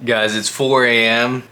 Guys, it's 4 a.m.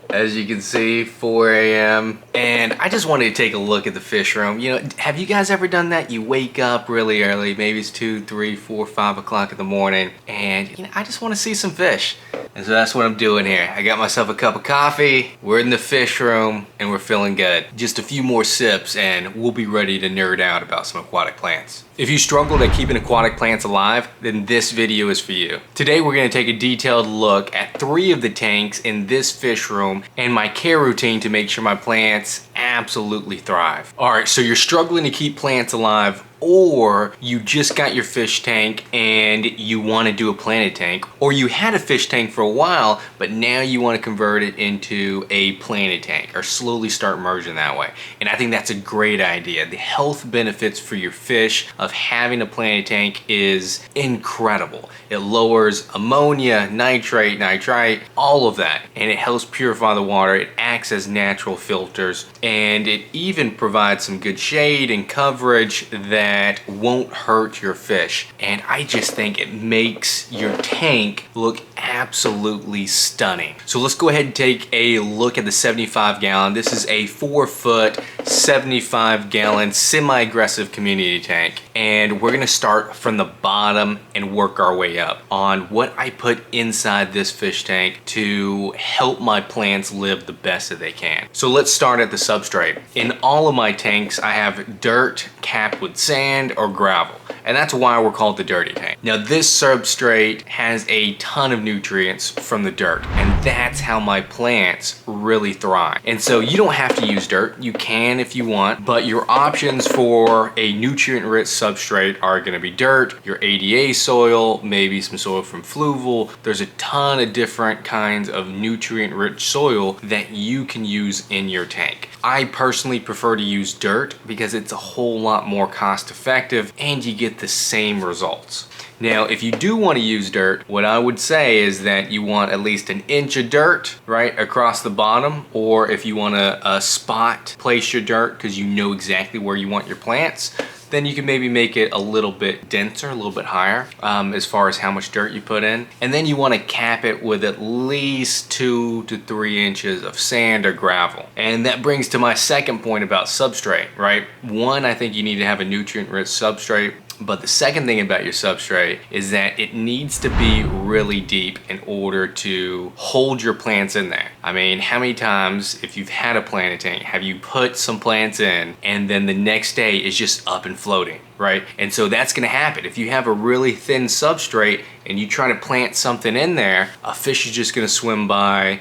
As you can see, 4 a.m. And I just wanted to take a look at the fish room. You know, have you guys ever done that? You wake up really early, maybe it's 2, 3, 4, 5 o'clock in the morning, and you know, I just want to see some fish. And so that's what I'm doing here. I got myself a cup of coffee, we're in the fish room, and we're feeling good. Just a few more sips and we'll be ready to nerd out about some aquatic plants. If you struggled at keeping aquatic plants alive, then this video is for you. Today we're going to take a detailed look at 3 of the tanks in this fish room and my care routine to make sure my plants absolutely thrive. Alright, so you're struggling to keep plants alive, or you just got your fish tank and you want to do a planted tank, or you had a fish tank for a while but now you want to convert it into a planted tank or slowly start merging that way. And I think that's a great idea. The health benefits for your fish of having a planted tank is incredible. It lowers ammonia, nitrate, nitrite, all of that, and it helps purify the water. It acts as natural filters, and it even provides some good shade and coverage that won't hurt your fish. And I just think it makes your tank look absolutely stunning. So let's go ahead and take a look at the 75 gallon. This is a 4-foot, 75 gallon semi-aggressive community tank. And we're gonna start from the bottom and work our way up on what I put inside this fish tank to help my plants live the best that they can. So let's start at the substrate. In all of my tanks, I have dirt capped with sand or gravel. And that's why we're called the dirty tank. Now this substrate has a ton of nutrients from the dirt, and that's how my plants really thrive. And so you don't have to use dirt. You can if you want, but your options for a nutrient-rich substrate are gonna be dirt, your ADA soil, maybe some soil from fluvial. There's a ton of different kinds of nutrient-rich soil that you can use in your tank. I personally prefer to use dirt because it's a whole lot more cost effective and you get the same results. Now, if you do want to use dirt, what I would say is that you want at least 1 inch of dirt, right, across the bottom, or if you want to spot place your dirt because you know exactly where you want your plants, then you can maybe make it a little bit denser, a little bit higher as far as how much dirt you put in. And then you want to cap it with at least 2 to 3 inches of sand or gravel. And that brings to my second point about substrate, right? One, I think you need to have a nutrient-rich substrate. But the second thing about your substrate is that it needs to be really deep in order to hold your plants in there. I mean, how many times, if you've had a planted tank, have you put some plants in and then the next day it's just up and floating, right? And so that's gonna happen. If you have a really thin substrate and you try to plant something in there, a fish is just gonna swim by,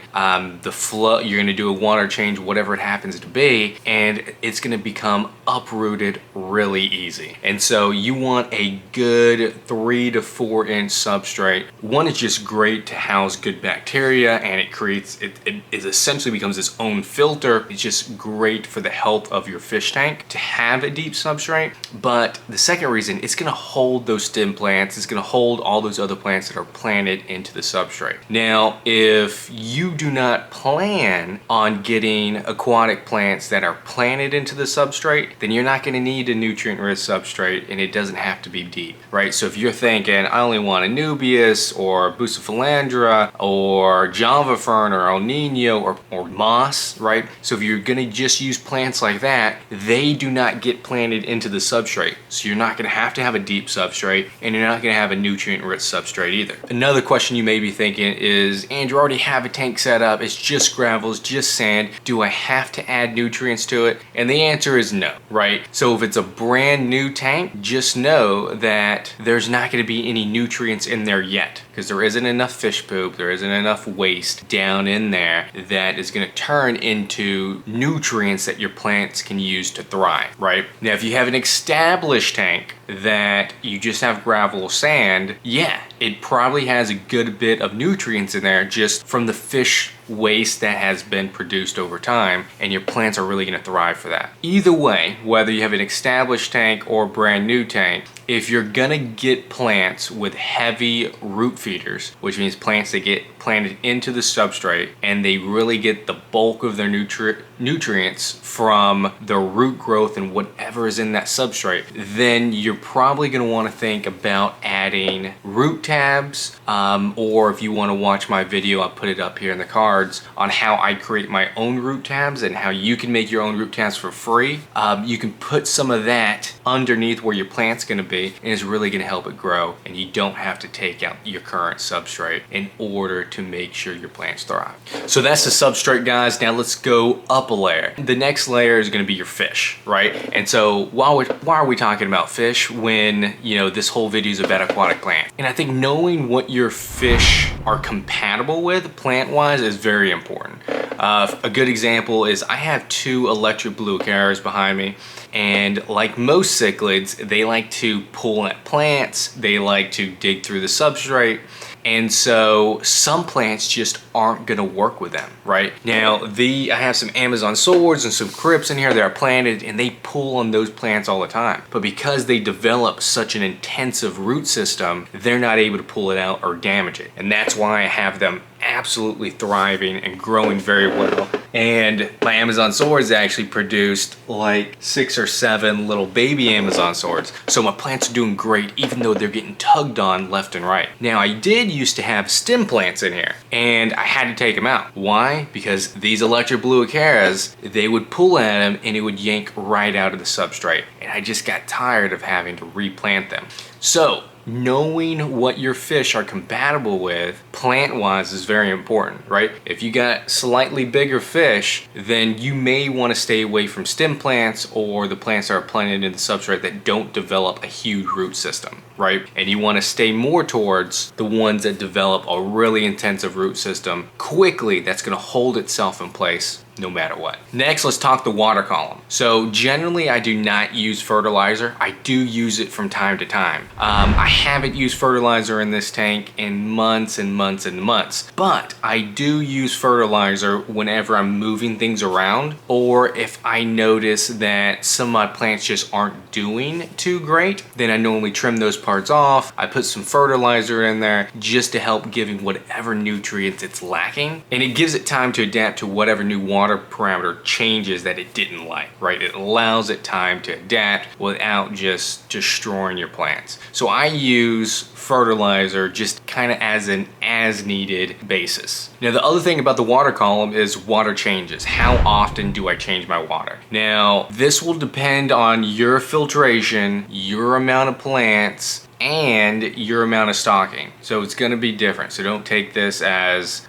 the flow, you're gonna do a water change, whatever it happens to be, and it's gonna become uprooted really easy. And so you want a good 3 to 4 inch substrate. One is just great to house good bacteria, and it creates, it essentially becomes its own filter. It's just great for the health of your fish tank to have a deep substrate. But the second reason, it's gonna hold those stem plants, it's gonna hold all those other plants that are planted into the substrate. Now, if you do not plan on getting aquatic plants that are planted into the substrate, then you're not gonna need a nutrient-rich substrate, and it doesn't have to be deep, right? So if you're thinking, I only want Anubias or Bucephalandra or Java Fern or El Nino or moss, right? So if you're gonna just use plants like that, they do not get planted into the substrate. So you're not gonna have to have a deep substrate, and you're not gonna have a nutrient-rich substrate either. Another question you may be thinking is, Andrew, I already have a tank set up, it's just gravel, it's just sand, do I have to add nutrients to it? And the answer is no, right? So if it's a brand new tank, just know that there's not gonna be any nutrients in there yet, because there isn't enough fish poop, there isn't enough waste down in there that is gonna turn into nutrients that your plants can use to thrive, right? Now, if you have an established tank that you just have gravel or sand, yeah, it probably has a good bit of nutrients in there just from the fish waste that has been produced over time, and your plants are really going to thrive for that. Either way, whether you have an established tank or a brand new tank, if you're gonna get plants with heavy root feeders, which means plants that get planted into the substrate and they really get the bulk of their nutrients from the root growth and whatever is in that substrate, then you're probably going to want to think about adding root tabs, or if you want to watch my video, I'll put it up here in the cards on how I create my own root tabs and how you can make your own root tabs for free. You can put some of that underneath where your plant's going to be, and it's really going to help it grow, and you don't have to take out your current substrate in order to make sure your plants thrive. So that's the substrate, guys. Now let's go up a layer. The next layer is going to be your fish, right? And so why are we talking about fish when, you know, this whole video is about aquatic plants? And I think knowing what your fish are compatible with plant-wise is very important. A good example is I have 2 electric blue aquariums behind me, and like most cichlids, they like to pull at plants, they like to dig through the substrate, and so some plants just aren't gonna work with them, right? Now, I have some Amazon swords and some crypts in here that are planted, and they pull on those plants all the time. But because they develop such an intensive root system, they're not able to pull it out or damage it. And that's why I have them absolutely thriving and growing very well. And my Amazon swords actually produced like 6 or 7 little baby Amazon swords. So my plants are doing great, even though they're getting tugged on left and right. Now, I did used to have stem plants in here, and I had to take them out. Why? Because these electric blue acaras, they would pull at them and it would yank right out of the substrate. And I just got tired of having to replant them. So knowing what your fish are compatible with plant-wise is very important, right? If you got slightly bigger fish, then you may want to stay away from stem plants or the plants that are planted in the substrate that don't develop a huge root system, right? And you want to stay more towards the ones that develop a really intensive root system quickly that's going to hold itself in place no matter what. Next, let's talk the water column. So generally, I do not use fertilizer. I do use it from time to time. I haven't used fertilizer in this tank in months and months and months, but I do use fertilizer whenever I'm moving things around, or if I notice that some of my plants just aren't doing too great, then I normally trim those parts off. I put some fertilizer in there just to help giving whatever nutrients it's lacking, and it gives it time to adapt to whatever new water parameter changes that it didn't like, right? It allows it time to adapt without just destroying your plants. So I use fertilizer just kind of as an as-needed basis. Now, the other thing about the water column is water changes. How often do I change my water? Now, this will depend on your filtration, your amount of plants, and your amount of stocking. So it's gonna be different. So don't take this as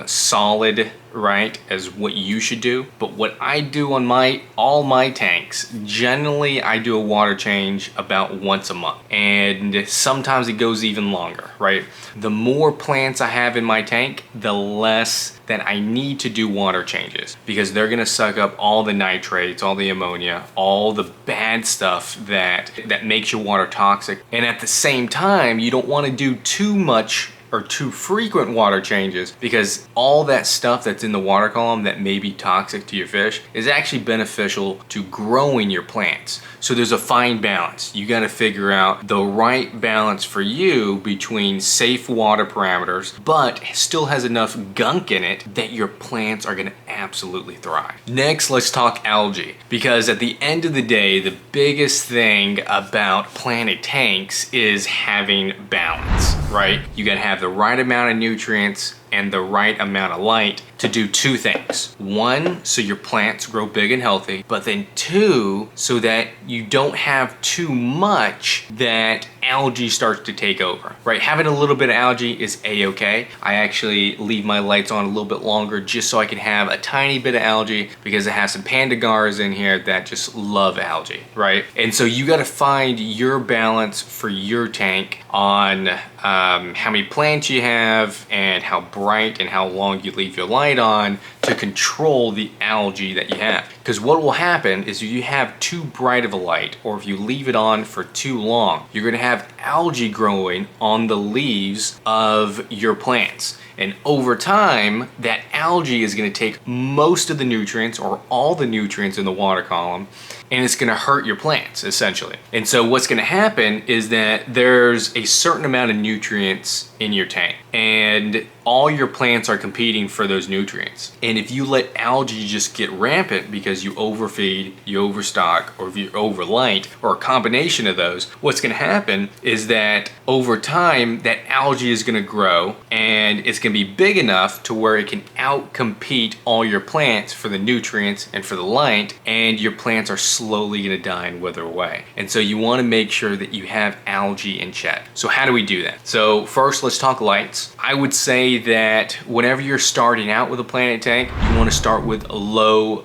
solid, right, as what you should do. But what I do on all my tanks, generally I do a water change about once a month. And sometimes it goes even longer, right? The more plants I have in my tank, the less that I need to do water changes, because they're gonna suck up all the nitrates, all the ammonia, all the bad stuff that makes your water toxic. And at the same time, you don't wanna do too much or too frequent water changes, because all that stuff that's in the water column that may be toxic to your fish is actually beneficial to growing your plants. So there's a fine balance. You got to figure out the right balance for you between safe water parameters, but still has enough gunk in it that your plants are going to absolutely thrive. Next, let's talk algae, because at the end of the day, the biggest thing about planted tanks is having balance, right? You got to have the right amount of nutrients and the right amount of light to do 2 things. 1, so your plants grow big and healthy, but then 2, so that you don't have too much that algae starts to take over, right? Having a little bit of algae is a-okay. I actually leave my lights on a little bit longer just so I can have a tiny bit of algae, because I have some pandagars in here that just love algae, right? And so you gotta find your balance for your tank on how many plants you have and how bright and how long you leave your light on to to control the algae that you have. Because what will happen is if you have too bright of a light, or if you leave it on for too long, you're going to have algae growing on the leaves of your plants. And over time, that algae is going to take most of the nutrients or all the nutrients in the water column, and it's going to hurt your plants essentially. And so what's going to happen is that there's a certain amount of nutrients in your tank, and all your plants are competing for those nutrients. And if you let algae just get rampant because you overfeed, you overstock, or if you're overlight, or a combination of those, what's going to happen is that over time that algae is going to grow, and it's going to be big enough to where it can outcompete all your plants for the nutrients and for the light, and your plants are slowly going to die and wither away. And so you want to make sure that you have algae in check. So how do we do that? So first, let's talk lights. I would say that whenever you're starting out with a planted tank, you want to start with a low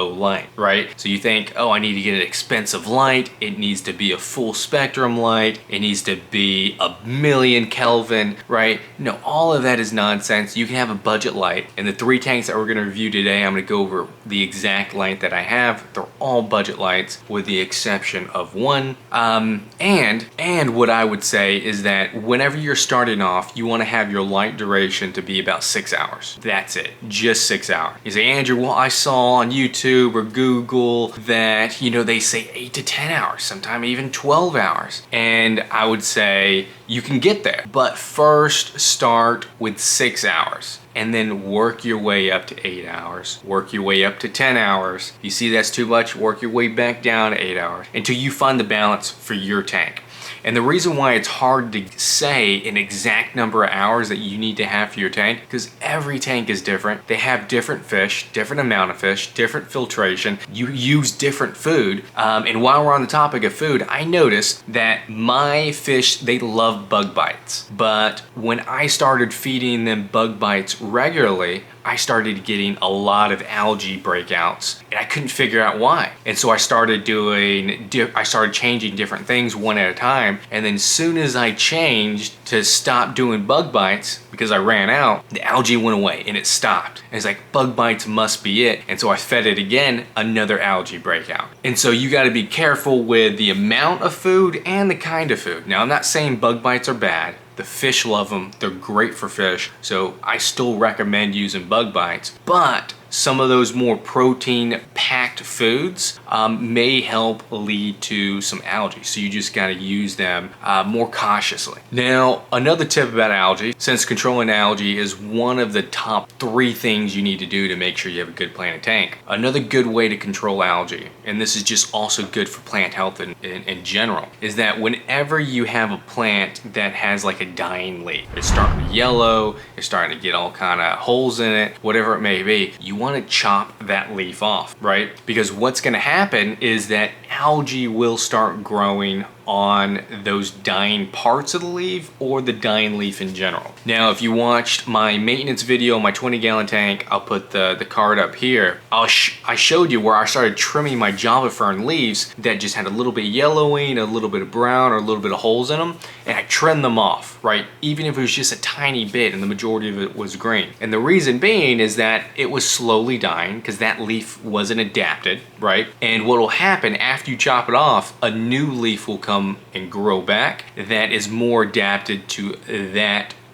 light, right? So you think, oh, I need to get an expensive light. It needs to be a full spectrum light. It needs to be 1,000,000 Kelvin, right? No, all of that is nonsense. You can have a budget light. And the 3 tanks that we're going to review today, I'm going to go over the exact light that I have. They're all budget lights with the exception of one. And what I would say is that whenever you're starting off, you want to have your light duration to be about 6 hours. That's it, just 6 hours. You say, Andrew, well, I saw on YouTube or Google that, you know, they say 8 to 10 hours, sometimes even 12 hours. And I would say you can get there, but first start with 6 hours. And then work your way up to 8 hours, work your way up to 10 hours. You see that's too much, work your way back down to 8 hours until you find the balance for your tank. And the reason why it's hard to say an exact number of hours that you need to have for your tank, because every tank is different. They have different fish, different amount of fish, different filtration. You use different food. And while we're on the topic of food, I noticed that my fish, they love bug bites. But when I started feeding them bug bites regularly, I started getting a lot of algae breakouts, and I couldn't figure out why. And so I started changing different things one at a time. And then as soon as I changed to stop doing bug bites, because I ran out, the algae went away and it stopped. And it's like, bug bites must be it. And so I fed it again, another algae breakout. And so you got to be careful with the amount of food and the kind of food. Now, I'm not saying bug bites are bad. The fish love them, they're great for fish, so I still recommend using bug bites, but some of those more protein-packed foods may help lead to some algae, so you just gotta use them more cautiously. Now, another tip about algae, since controlling algae is one of the top 3 things you need to do to make sure you have a good planted tank, another good way to control algae, and this is just also good for plant health in general, is that whenever you have a plant that has like a dying leaf, it's starting to yellow, it's starting to get all kind of holes in it, whatever it may be, you want to chop that leaf off, right? Because what's going to happen is that algae will start growing on those dying parts of the leaf or the dying leaf in general. Now, if you watched my maintenance video on my 20-gallon tank, I'll put the card up here. I showed you where I started trimming my Java fern leaves that just had a little bit of yellowing, a little bit of brown, or a little bit of holes in them, and I trimmed them off, right? Even if it was just a tiny bit and the majority of it was green. And the reason being is that it was slowly dying because that leaf wasn't adapted, right? And what will happen after you chop it off, a new leaf will come and grow back that is more adapted to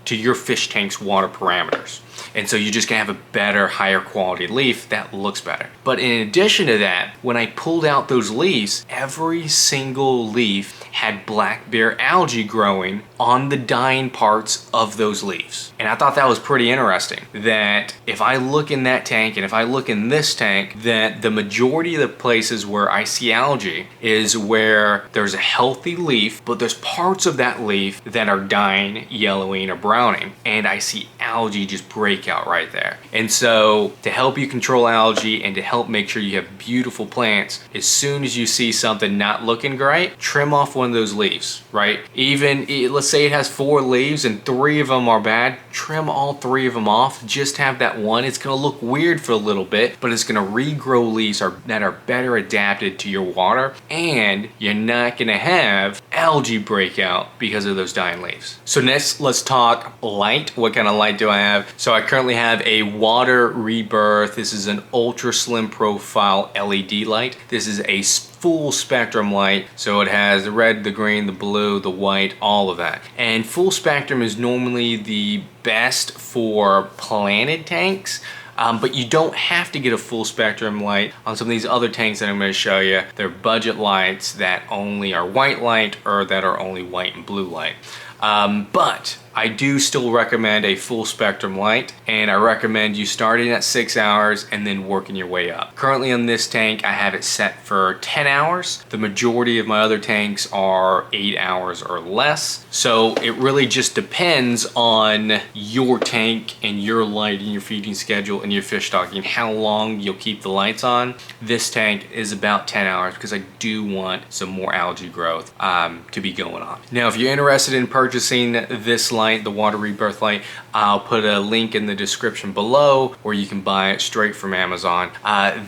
your fish tank's water parameters. And so you're just gonna have a better, higher quality leaf that looks better. But in addition to that, when I pulled out those leaves, every single leaf had black bear algae growing on the dying parts of those leaves. And I thought that was pretty interesting, that if I look in that tank and if I look in this tank, that the majority of the places where I see algae is where there's a healthy leaf, but there's parts of that leaf that are dying, yellowing, or browning, and I see algae just break out right there. And so to help you control algae and to help make sure you have beautiful plants, as soon as you see something not looking great, trim off one of those leaves, right? Even, let's say it has 4 leaves and 3 of them are bad, trim all 3 of them off, just have that one. It's gonna look weird for a little bit, but it's gonna regrow leaves that are better adapted to your water, and you're not gonna have algae breakout because of those dying leaves. So next, let's talk light. What kind of light do I have? So I currently have a Water Rebirth. This is an ultra slim profile LED light. This is a full spectrum light, so it has the red, the green, the blue, the white, all of that. And full spectrum is normally the best for planted tanks. But you don't have to get a full spectrum light on some of these other tanks that I'm going to show you. They're budget lights that only are white light or that are only white and blue light. But I do still recommend a full spectrum light, and I recommend you starting at 6 hours and then working your way up. Currently on this tank, I have it set for 10 hours. The majority of my other tanks are 8 hours or less. So it really just depends on your tank and your light and your feeding schedule and your fish stocking, how long you'll keep the lights on. This tank is about 10 hours because I do want some more algae growth to be going on. Now, if you're interested in purchasing this light, the Water Rebirth light, I'll put a link in the description below where you can buy it straight from Amazon.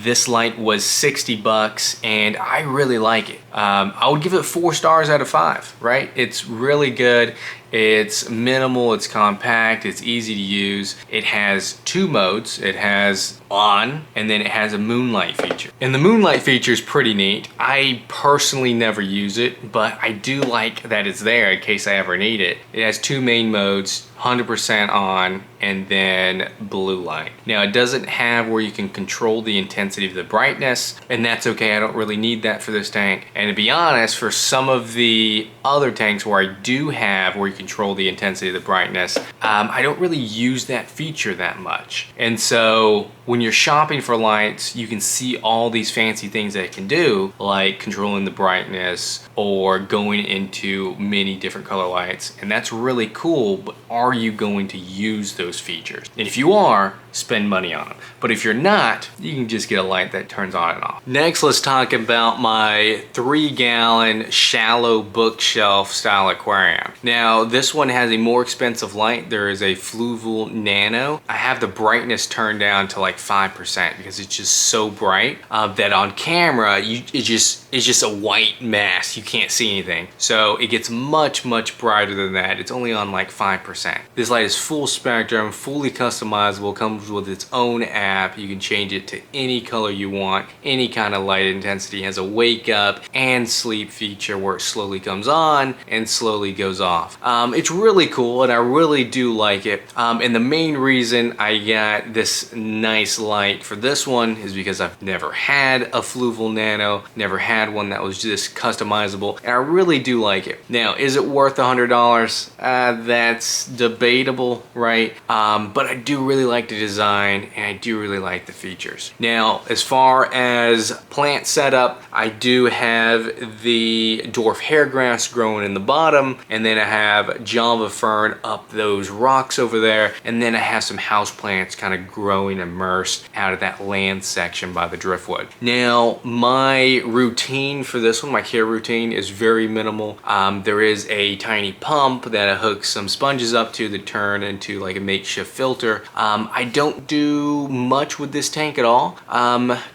This light was 60 bucks and I really like it. I would give it 4 stars out of 5, right? It's really good. It's minimal, it's compact, it's easy to use. It has 2 modes. It has on, and then it has a moonlight feature. And the moonlight feature is pretty neat. I personally never use it, but I do like that it's there in case I ever need it. It has 2 main modes, 100% on, and then blue light. Now, it doesn't have where you can control the intensity of the brightness, and that's okay. I don't really need that for this tank. And to be honest, for some of the other tanks where I do have where you control the intensity of the brightness, I don't really use that feature that much. And so when you're shopping for lights, you can see all these fancy things that it can do, like controlling the brightness or going into many different color lights. And that's really cool, but are you going to use those features? And if you are, spend money on them. But if you're not, you can just get a light that turns on and off. Next, let's talk about my 3-gallon shallow bookshelf style aquarium. Now, this one has a more expensive light. There is a Fluval Nano. I have the brightness turned down to like 5% because it's just so bright that on camera, it's just a white mass. You can't see anything. So it gets much, much brighter than that. It's only on like 5%. This light is full spectrum, fully customizable, comes with its own app. You can change it to any color you want, any kind of light intensity. It has a wake up and sleep feature where it slowly comes on and slowly goes off. It's really cool and I really do like it. And the main reason I got this nice light for this one is because I've never had a Fluval Nano, never had one that was just customizable, and I really do like it. Now, is it worth $100? That's debatable, right? But I do really like the design and I do really like the features. Now, as far as plant setup, I do have the dwarf hairgrass growing in the bottom, and then I have Java fern up those rocks over there, and then I have some house plants kind of growing immersed out of that land section by the driftwood. Now, my routine for this one, my care routine, is very minimal. There is a tiny pump that I hook some sponges up to that turn into like a makeshift filter. I don't do much with this tank at all.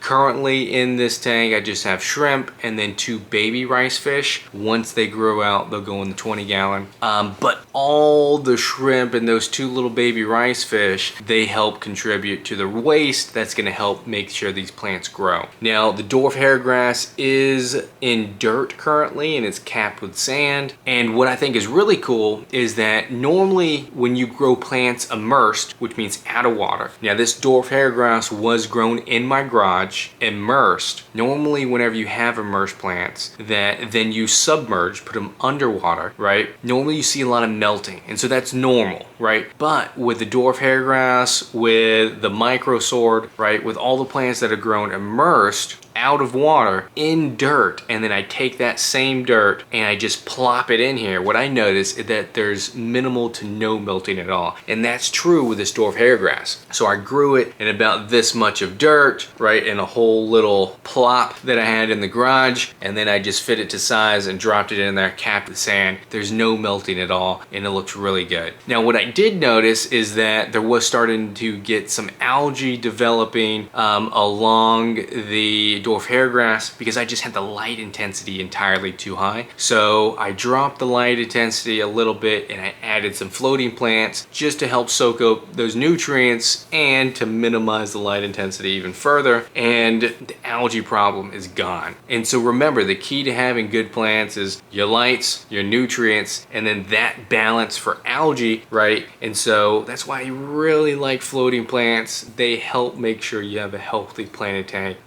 Currently in this tank, I just have shrimp and then 2 baby rice fish. Once they grow out, they'll go in the 20-gallon. But all the shrimp and those 2 little baby rice fish, they help contribute to the waste that's gonna help make sure these plants grow. Now, the dwarf hairgrass is in dirt currently and it's capped with sand. And what I think is really cool is that normally when you grow plants immersed, which means out of water. Now, this dwarf hairgrass was grown in my garage, immersed. Normally, whenever you have immersed plants that then you submerge, put them underwater, right? Normally you see a lot of melting, and so that's normal, right? But with the dwarf hairgrass, with the micro sword, right? With all the plants that are grown immersed, out of water in dirt, and then I take that same dirt and I just plop it in here, what I notice is that there's minimal to no melting at all. And that's true with this dwarf hairgrass. So I grew it in about this much of dirt, right, in a whole little plop that I had in the garage, and then I just fit it to size and dropped it in there, capped with sand. There's no melting at all, and it looks really good. Now, what I did notice is that there was starting to get some algae developing along the dwarf dwarf hairgrass because I just had the light intensity entirely too high. So I dropped the light intensity a little bit and I added some floating plants just to help soak up those nutrients and to minimize the light intensity even further. And the algae problem is gone. And so remember, the key to having good plants is your lights, your nutrients, and then that balance for algae, right? And so that's why I really like floating plants. They help make sure you have a healthy planted tank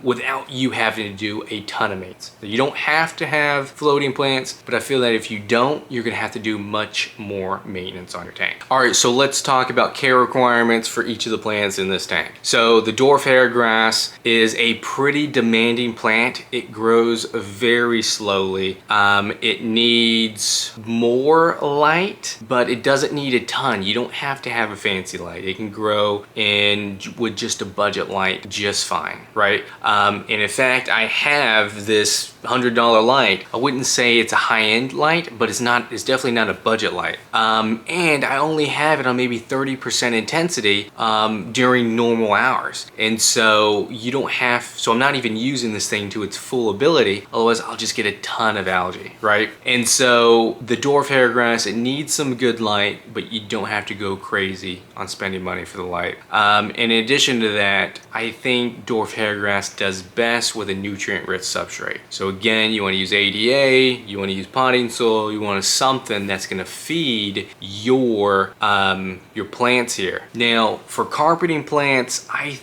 without you having to do a ton of maintenance. So you don't have to have floating plants, but I feel that if you don't, you're gonna have to do much more maintenance on your tank. All right, so let's talk about care requirements for each of the plants in this tank. So the dwarf hairgrass is a pretty demanding plant. It grows very slowly. It needs more light, but it doesn't need a ton. You don't have to have a fancy light. It can grow with just a budget light just fine, right? And in fact, I have this $100 light. I wouldn't say it's a high-end light, but it's definitely not a budget light. And I only have it on maybe 30% intensity during normal hours. And so you don't have, so I'm not even using this thing to its full ability, otherwise I'll just get a ton of algae, right? And so the dwarf hairgrass, it needs some good light, but you don't have to go crazy on spending money for the light. In addition to that, I think dwarf hairgrass does best with a nutrient-rich substrate. So again, you want to use ADA, you want to use potting soil, you want something that's going to feed your plants here. Now, for carpeting plants, I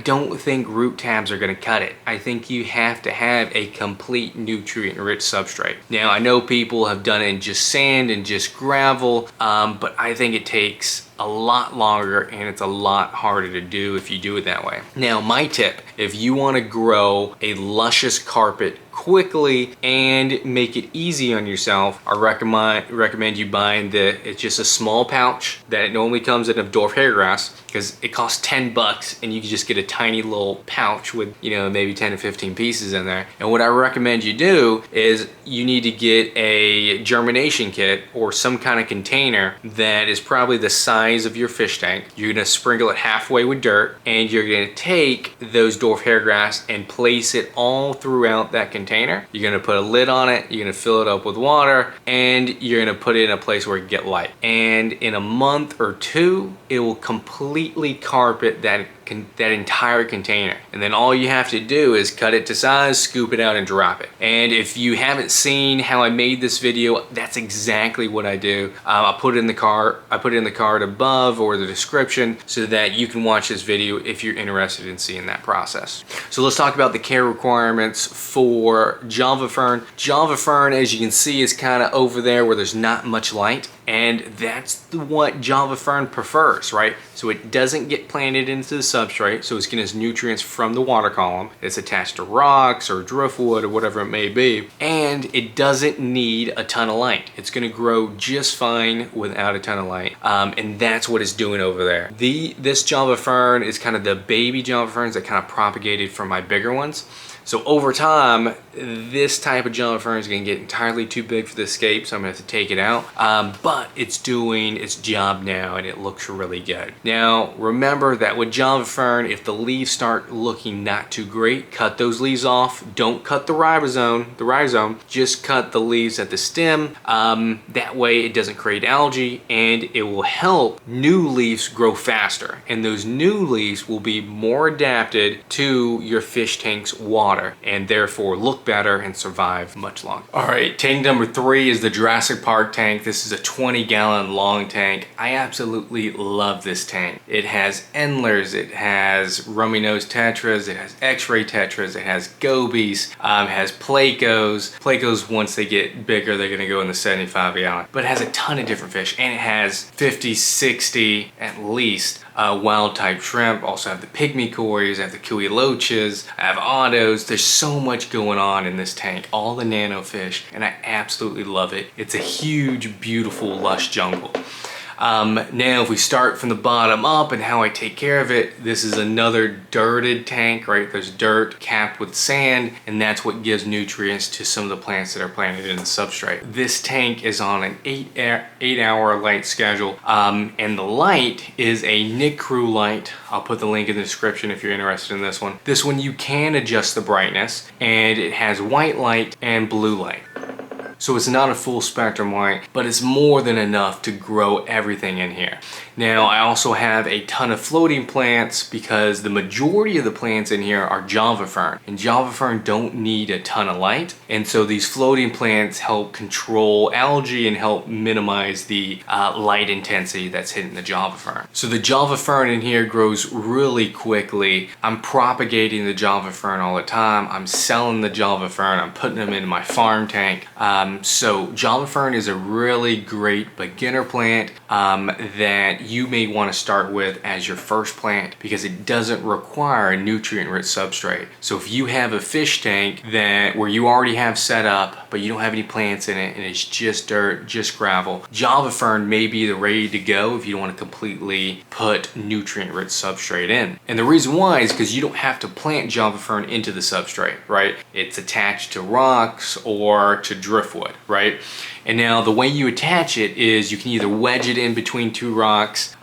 don't think root tabs are going to cut it. I think you have to have a complete nutrient-rich substrate. Now, I know people have done it in just sand and just gravel, but I think it takes a lot longer and it's a lot harder to do if you do it that way. Now, my tip, if you want to grow a luscious carpet quickly and make it easy on yourself, I recommend you buying it's just a small pouch that it normally comes in of dwarf hairgrass, because it costs 10 bucks and you can just get a tiny little pouch with, you know, maybe 10 to 15 pieces in there. And what I recommend you do is you need to get a germination kit or some kind of container that is probably the size of your fish tank. You're gonna sprinkle it halfway with dirt and you're gonna take those dwarf hairgrass and place it all throughout that container. You're gonna put a lid on it, you're gonna fill it up with water, and you're gonna put it in a place where it can get light. And in a month or two, it will completely carpet that entire container. And then all you have to do is cut it to size, scoop it out, and drop it. And if you haven't seen how I made this video, that's exactly what I do. I'll put it in the card above or the description so that you can watch this video if you're interested in seeing that process. So let's talk about the care requirements for Java fern. Java fern, as you can see, is kind of over there where there's not much light. And that's what Java fern prefers, right? So it doesn't get planted into the substrate, so it's getting its nutrients from the water column. It's attached to rocks or driftwood or whatever it may be. And it doesn't need a ton of light. It's gonna grow just fine without a ton of light. And that's what it's doing over there. This Java fern is kind of the baby Java ferns that kind of propagated from my bigger ones. So over time, this type of Java fern is going to get entirely too big for the scape, so I'm going to have to take it out. But it's doing its job now, and it looks really good. Now, remember that with Java fern, if the leaves start looking not too great, cut those leaves off. Don't cut the rhizome. Just cut the leaves at the stem. That way, it doesn't create algae, and it will help new leaves grow faster. And those new leaves will be more adapted to your fish tank's water, and therefore look better and survive much longer. All right, tank number 3 is the Jurassic Park tank. This is a 20-gallon long tank. I absolutely love this tank. It has endlers, it has rummy nose tetras, it has x-ray tetras, it has gobies, it has plecos. Plecos, once they get bigger, they're gonna go in the 75-gallon. But it has a ton of different fish, and it has 50, 60 at least wild type shrimp. Also have the pygmy cories, I have the kui loaches, I have ottos. There's so much going on in this tank, all the nano fish, and I absolutely love it. It's a huge, beautiful, lush jungle. Now if we start from the bottom up and how I take care of it, this is another dirted tank, right? There's dirt capped with sand, and that's what gives nutrients to some of the plants that are planted in the substrate. This tank is on an 8-hour light schedule, and the light is a NICRU light. I'll put the link in the description if you're interested in this one. This one you can adjust the brightness, and it has white light and blue light. So it's not a full spectrum light, but it's more than enough to grow everything in here. Now I also have a ton of floating plants because the majority of the plants in here are Java fern, and Java fern don't need a ton of light. And so these floating plants help control algae and help minimize the light intensity that's hitting the Java fern. So the Java fern in here grows really quickly. I'm propagating the Java fern all the time. I'm selling the Java fern. I'm putting them in my farm tank. So Java fern is a really great beginner plant that you may want to start with as your first plant because it doesn't require a nutrient-rich substrate. So if you have a fish tank where you already have set up, but you don't have any plants in it and it's just dirt, just gravel, Java fern may be the ready to go if you don't want to completely put nutrient-rich substrate in. And the reason why is because you don't have to plant Java fern into the substrate, right? It's attached to rocks or to driftwood, right? And now the way you attach it is you can either wedge it in between two rocks,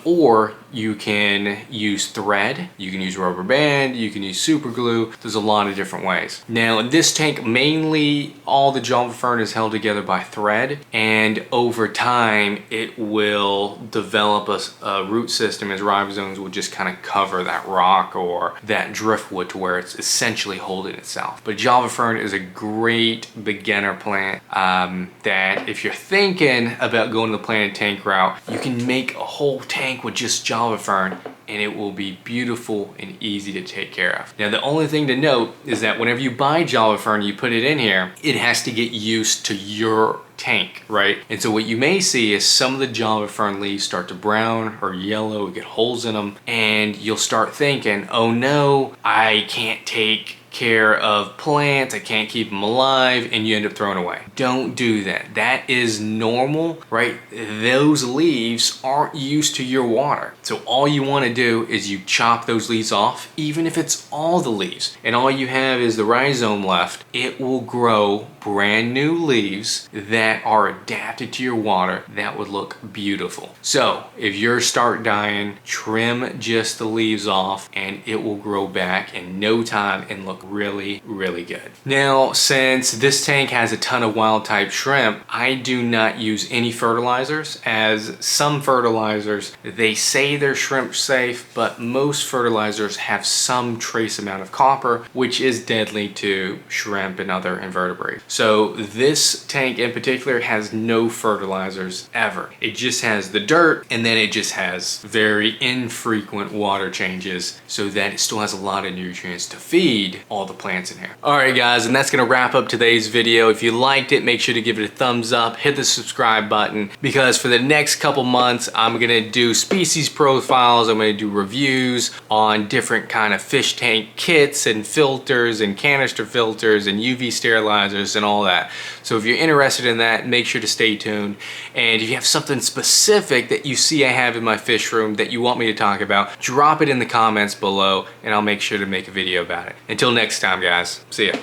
or you can use thread, you can use rubber band, you can use super glue. There's a lot of different ways. Now in this tank, mainly all the Java fern is held together by thread, and over time it will develop a root system as ribosomes will just kind of cover that rock or that driftwood to where it's essentially holding itself. But Java fern is a great beginner plant that if you're thinking about going the planted tank route, you can make a whole tank with just Java fern and it will be beautiful and easy to take care of. Now the only thing to note is that whenever you buy Java fern, you put it in here, it has to get used to your tank, right? And so what you may see is some of the Java fern leaves start to brown or yellow, get holes in them, and you'll start thinking, oh no, I can't take care of plants, I can't keep them alive, and you end up throwing away. Don't do that. That is normal, right? Those leaves aren't used to your water. So all you want to do is you chop those leaves off, even if it's all the leaves, and all you have is the rhizome left. It will grow brand new leaves that are adapted to your water that would look beautiful. So if yours start dying, trim just the leaves off and it will grow back in no time and look really, really good. Now, since this tank has a ton of wild type shrimp, I do not use any fertilizers, as some fertilizers, they say they're shrimp safe, but most fertilizers have some trace amount of copper, which is deadly to shrimp and other invertebrates. So this tank in particular has no fertilizers ever. It just has the dirt, and then it just has very infrequent water changes so that it still has a lot of nutrients to feed all the plants in here. Alright guys, and that's gonna wrap up today's video. If you liked it, make sure to give it a thumbs up, hit the subscribe button, because for the next couple months I'm gonna do species profiles, I'm gonna do reviews on different kind of fish tank kits and filters and canister filters and UV sterilizers and all that. So if you're interested in that, make sure to stay tuned. And if you have something specific that you see I have in my fish room that you want me to talk about, drop it in the comments below and I'll make sure to make a video about it. Until next time guys, see ya.